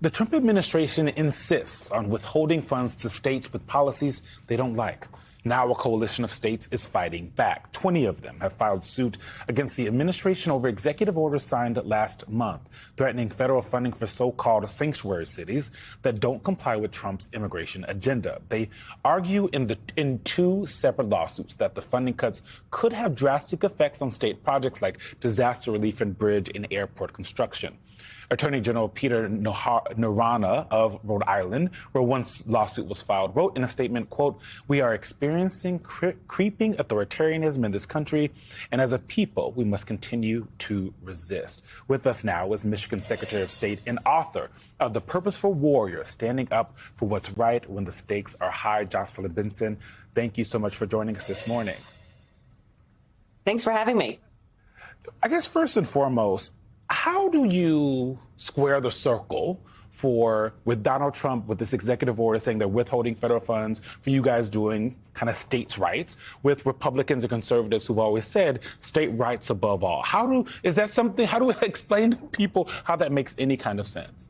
The Trump administration insists on withholding funds to states with policies they don't like. Now a coalition of states is fighting back. 20 of them have filed suit against the administration over executive orders signed last month, threatening federal funding for so-called sanctuary cities that don't comply with Trump's immigration agenda. They argue in two separate lawsuits that the funding cuts could have drastic effects on state projects like disaster relief and bridge and airport construction. Attorney General Peter Narana of Rhode Island, where one lawsuit was filed, wrote in a statement, quote, "We are experiencing creeping authoritarianism in this country, and as a people, we must continue to resist." With us now is Michigan Secretary of State and author of The Purposeful Warrior, Standing Up for What's Right When the Stakes Are High, Jocelyn Benson. Thank you so much for joining us this morning. Thanks for having me. I guess first and foremost, how do you square the circle with Donald Trump with this executive order saying they're withholding federal funds for you guys doing kind of states' rights with Republicans and conservatives who've always said state rights above all? How do we explain to people how that makes any kind of sense?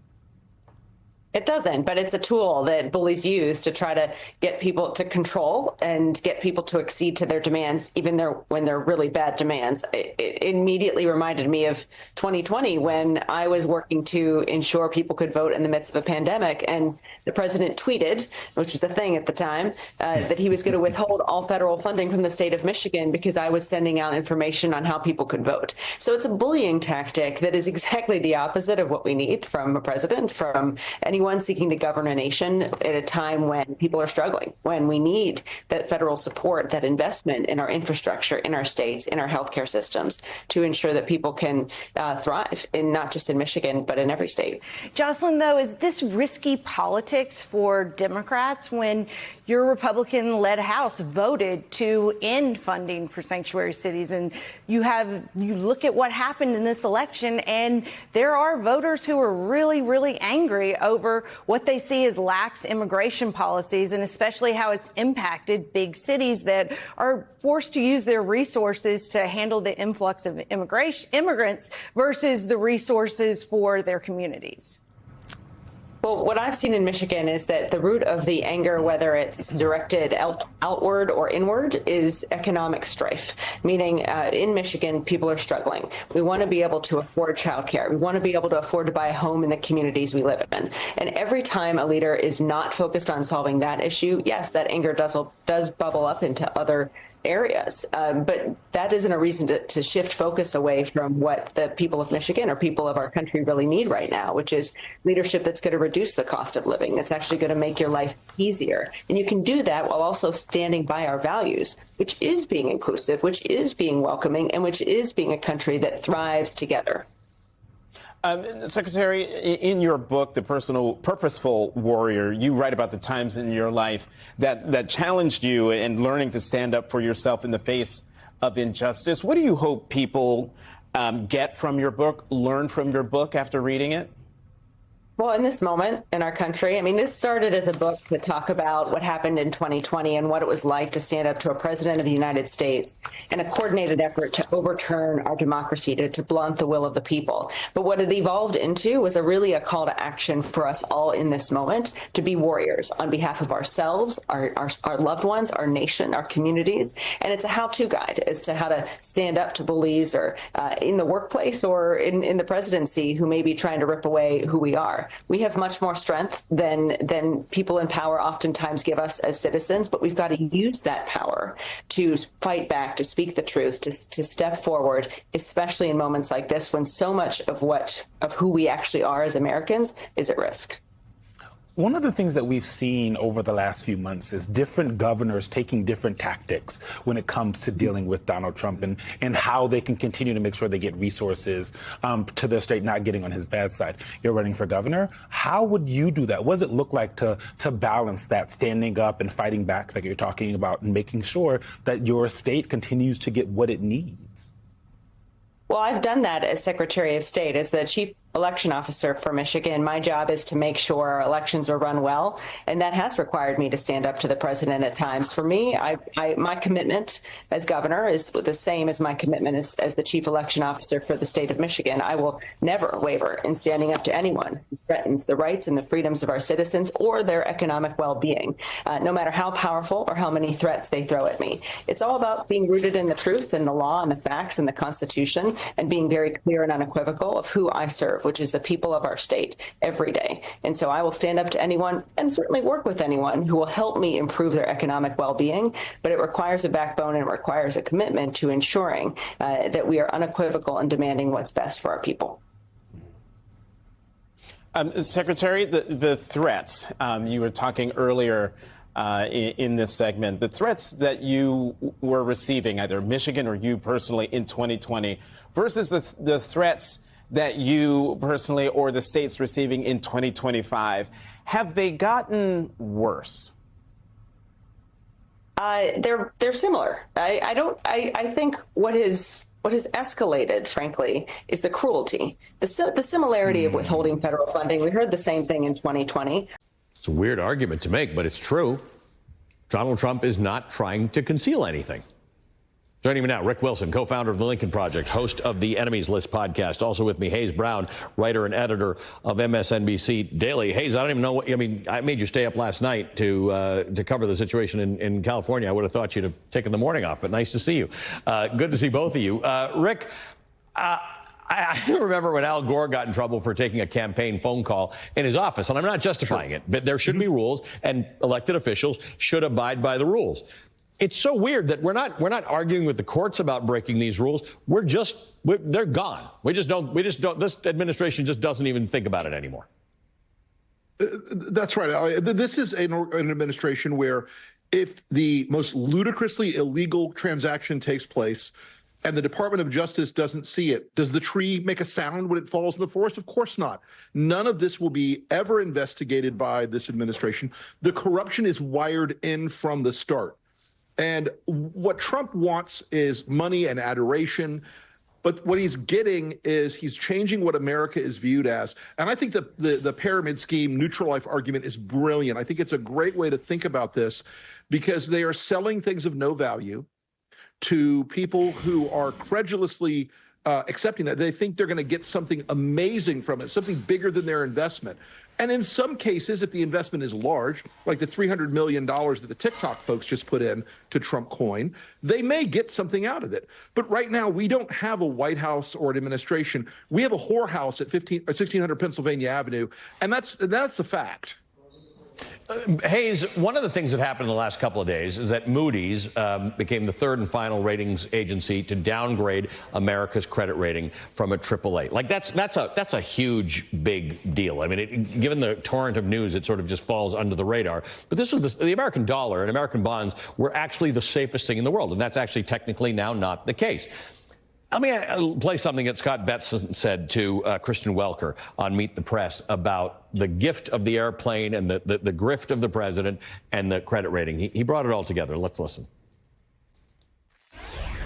It doesn't, but it's a tool that bullies use to try to get people to control and get people to accede to their demands, even when they're really bad demands. It immediately reminded me of 2020 when I was working to ensure people could vote in the midst of a pandemic. And the president tweeted, which was a thing at the time, that he was going to withhold all federal funding from the state of Michigan because I was sending out information on how people could vote. So it's a bullying tactic that is exactly the opposite of what we need from a president, from anyone seeking to govern a nation at a time when people are struggling, when we need that federal support, that investment in our infrastructure, in our states, in our healthcare systems to ensure that people can thrive, in not just in Michigan, but in every state. Jocelyn, though, is this risky politics for Democrats when your Republican-led House voted to end funding for sanctuary cities? And you look at what happened in this election, and there are voters who are really, really angry over what they see as lax immigration policies, and especially how it's impacted big cities that are forced to use their resources to handle the influx of immigrants versus the resources for their communities. Well, what I've seen in Michigan is that the root of the anger, whether it's directed outward or inward, is economic strife, meaning in Michigan, people are struggling. We want to be able to afford childcare. We want to be able to afford to buy a home in the communities we live in. And every time a leader is not focused on solving that issue, yes, that anger does bubble up into other areas. But that isn't a reason to shift focus away from what the people of Michigan or people of our country really need right now, which is leadership that's going to reduce the cost of living, that's actually going to make your life easier. And you can do that while also standing by our values, which is being inclusive, which is being welcoming, and which is being a country that thrives together. Secretary, in your book, The Purposeful Warrior, you write about the times in your life that challenged you in learning to stand up for yourself in the face of injustice. What do you hope people get from your book, learn from your book after reading it? Well, in this moment in our country, I mean, this started as a book to talk about what happened in 2020 and what it was like to stand up to a president of the United States in a coordinated effort to overturn our democracy, to blunt the will of the people. But what it evolved into was really a call to action for us all in this moment to be warriors on behalf of ourselves, our loved ones, our nation, our communities. And it's a how-to guide as to how to stand up to bullies or in the workplace or in the presidency who may be trying to rip away who we are. We have much more strength than people in power oftentimes give us as citizens, but we've got to use that power to fight back, to speak the truth, to step forward, especially in moments like this when so much of who we actually are as Americans is at risk. One of the things that we've seen over the last few months is different governors taking different tactics when it comes to dealing with Donald Trump and how they can continue to make sure they get resources to their state, not getting on his bad side. You're running for governor. How would you do that? What does it look like to balance that, standing up and fighting back like you're talking about, and making sure that your state continues to get what it needs? Well, I've done that as Secretary of State, as the chief election officer for Michigan, my job is to make sure our elections are run well, and that has required me to stand up to the president at times. For me, my commitment as governor is the same as my commitment as the chief election officer for the state of Michigan. I will never waver in standing up to anyone who threatens the rights and the freedoms of our citizens or their economic well-being, no matter how powerful or how many threats they throw at me. It's all about being rooted in the truth and the law and the facts and the Constitution, and being very clear and unequivocal of who I serve, which is the people of our state every day. And so I will stand up to anyone and certainly work with anyone who will help me improve their economic well-being. But it requires a backbone and it requires a commitment to ensuring that we are unequivocal in demanding what's best for our people. Secretary, the threats, you were talking earlier in this segment, the threats that you were receiving, either Michigan or you personally in 2020 versus the threats that you personally or the state's receiving in 2025, have they gotten worse? They're similar. I think what has escalated, frankly, is the cruelty, the similarity of withholding federal funding. We heard the same thing in 2020. It's a weird argument to make, but it's true. Donald Trump is not trying to conceal anything. Joining me now, Rick Wilson, co-founder of the Lincoln Project, host of the Enemies List podcast. Also with me, Hayes Brown, writer and editor of MSNBC Daily. Hayes, I don't even know what, I mean, I made you stay up last night to cover the situation in California. I would have thought you'd have taken the morning off, but nice to see you. Good to see both of you. Rick, I remember when Al Gore got in trouble for taking a campaign phone call in his office, and I'm not justifying it, but there should be rules, and elected officials should abide by the rules. It's so weird that we're not arguing with the courts about breaking these rules. They're gone. We just don't, this administration just doesn't even think about it anymore. That's right. This is an administration where if the most ludicrously illegal transaction takes place and the Department of Justice doesn't see it, does the tree make a sound when it falls in the forest? Of course not. None of this will be ever investigated by this administration. The corruption is wired in from the start. And what Trump wants is money and adoration. But what he's getting is he's changing what America is viewed as. And I think the pyramid scheme, neutral life argument is brilliant. I think it's a great way to think about this because they are selling things of no value to people who are credulously accepting that. They think they're going to get something amazing from it, something bigger than their investment. And in some cases, if the investment is large, like the $300 million that the TikTok folks just put in to Trump coin, they may get something out of it. But right now, we don't have a White House or an administration. We have a whorehouse at 1600 Pennsylvania Avenue, and that's a fact. Hayes, one of the things that happened in the last couple of days is that Moody's became the third and final ratings agency to downgrade America's credit rating from a AAA. Like that's a huge, big deal. I mean, given the torrent of news, it sort of just falls under the radar. But this was the American dollar and American bonds were actually the safest thing in the world, and that's actually technically now not the case. Let me play something that Scott Betson said to Kristen Welker on Meet the Press about the gift of the airplane and the grift of the president and the credit rating. He brought it all together. Let's listen.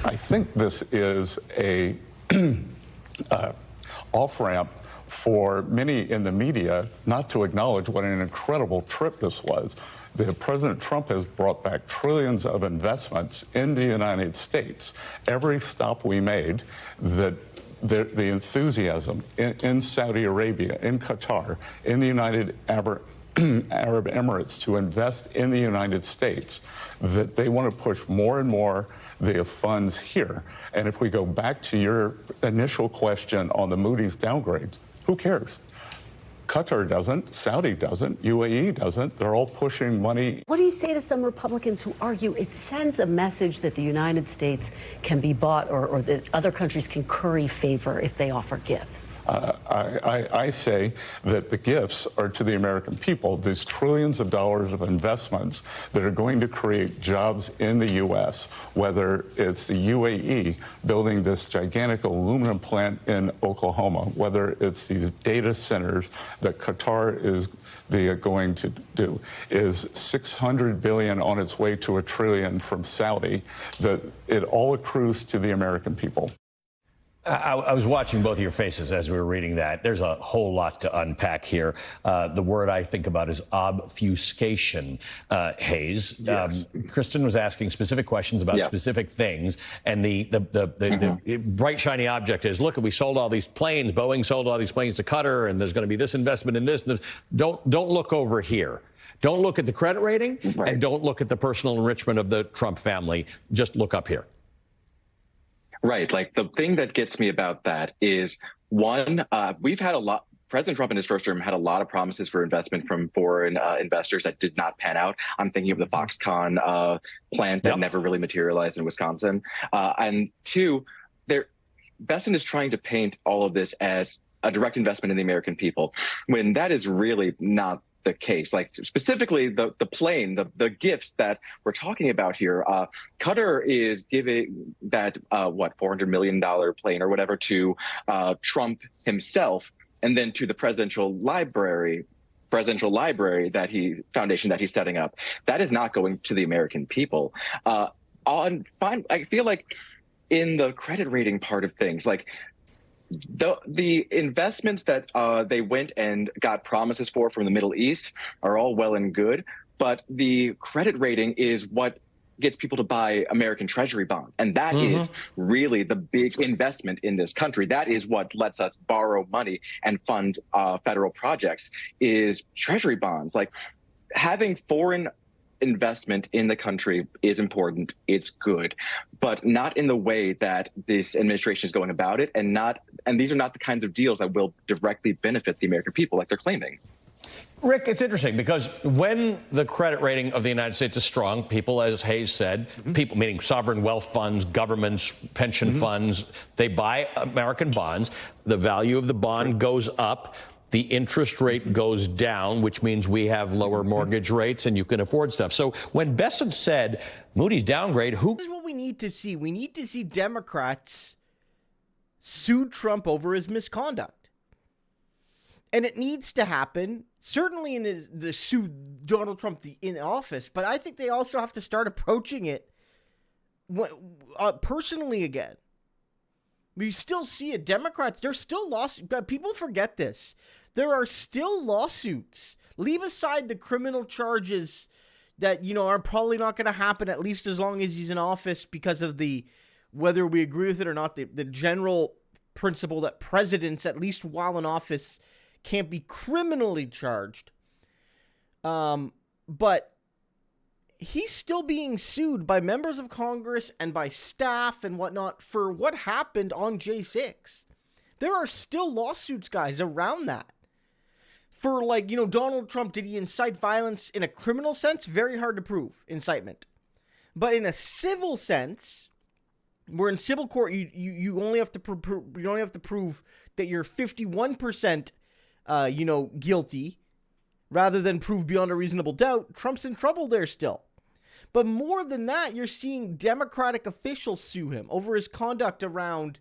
I think this is a off-ramp for many in the media not to acknowledge what an incredible trip this was. President Trump has brought back trillions of investments in the United States. Every stop we made, the enthusiasm in Saudi Arabia, in Qatar, in the United Arab Emirates to invest in the United States, that they want to push more and more the funds here. And if we go back to your initial question on the Moody's downgrades, who cares? Qatar doesn't, Saudi doesn't, UAE doesn't. They're all pushing money. What do you say to some Republicans who argue it sends a message that the United States can be bought or that other countries can curry favor if they offer gifts? I say that the gifts are to the American people. There's trillions of dollars of investments that are going to create jobs in the U.S., whether it's the UAE building this gigantic aluminum plant in Oklahoma, whether it's these data centers that Qatar is going to do, is $600 billion on its way to $1 trillion from Saudi, that it all accrues to the American people. I was watching both of your faces as we were reading that. There's a whole lot to unpack here. The word I think about is obfuscation, Hayes. Yes. Kristen was asking specific questions about specific things, and the bright, shiny object is, look, we sold all these planes. Boeing sold all these planes to Qatar, and there's going to be this investment in this. And this. Don't look over here. Don't look at the credit rating, and don't look at the personal enrichment of the Trump family. Just look up here. Right. Like, the thing that gets me about that is, one, we've had a lot. President Trump in his first term had a lot of promises for investment from foreign investors that did not pan out. I'm thinking of the Foxconn plant that never really materialized in Wisconsin. And two, Benson is trying to paint all of this as a direct investment in the American people, when that is really not the case. Like, specifically the plane, the gifts that we're talking about here. Qatar is giving that $400 million plane or whatever to Trump himself, and then to the presidential library foundation that he's setting up. That is not going to the American people. I feel like in the credit rating part of things, like, the investments that they went and got promises for from the Middle East are all well and good, but the credit rating is what gets people to buy American Treasury bonds. And that is really the big investment in this country. That is what lets us borrow money and fund federal projects, is Treasury bonds. Like, having foreign investment in the country is important. It's good, but not in the way that this administration is going about it, and these are not the kinds of deals that will directly benefit the American people like they're claiming. Rick, it's interesting because when the credit rating of the United States is strong, people, as Hayes said, people, meaning sovereign wealth funds, governments, pension funds, they buy American bonds. The value of the bond goes up. The interest rate goes down, which means we have lower mortgage rates and you can afford stuff. So when Benson said Moody's downgrade, This is what we need to see. We need to see Democrats sue Trump over his misconduct. And it needs to happen, certainly in the sue Donald Trump in office, but I think they also have to start approaching it personally again. We still see it. Democrats, there's still lawsuits. People forget this. There are still lawsuits. Leave aside the criminal charges that, are probably not going to happen, at least as long as he's in office, because of whether we agree with it or not, the general principle that presidents, at least while in office, can't be criminally charged. But he's still being sued by members of Congress and by staff and whatnot for what happened on J6. There are still lawsuits, guys, around that. For, Donald Trump, did he incite violence in a criminal sense? Very hard to prove, incitement. But in a civil sense, where in civil court you only have to prove that you're 51% guilty, rather than prove beyond a reasonable doubt, Trump's in trouble there still. But more than that, you're seeing Democratic officials sue him over his conduct around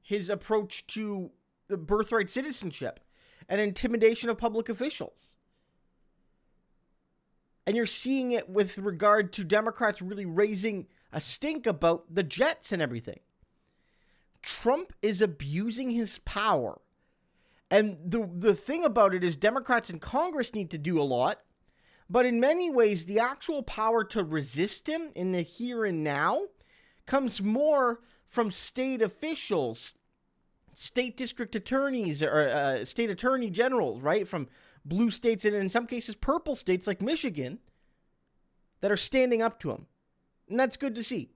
his approach to the birthright citizenship and intimidation of public officials. And you're seeing it with regard to Democrats really raising a stink about the jets and everything. Trump is abusing his power. And the thing about it is Democrats in Congress need to do a lot. But in many ways, the actual power to resist him in the here and now comes more from state officials, state district attorneys, or state attorney generals, right? From blue states and in some cases purple states like Michigan that are standing up to him. And that's good to see.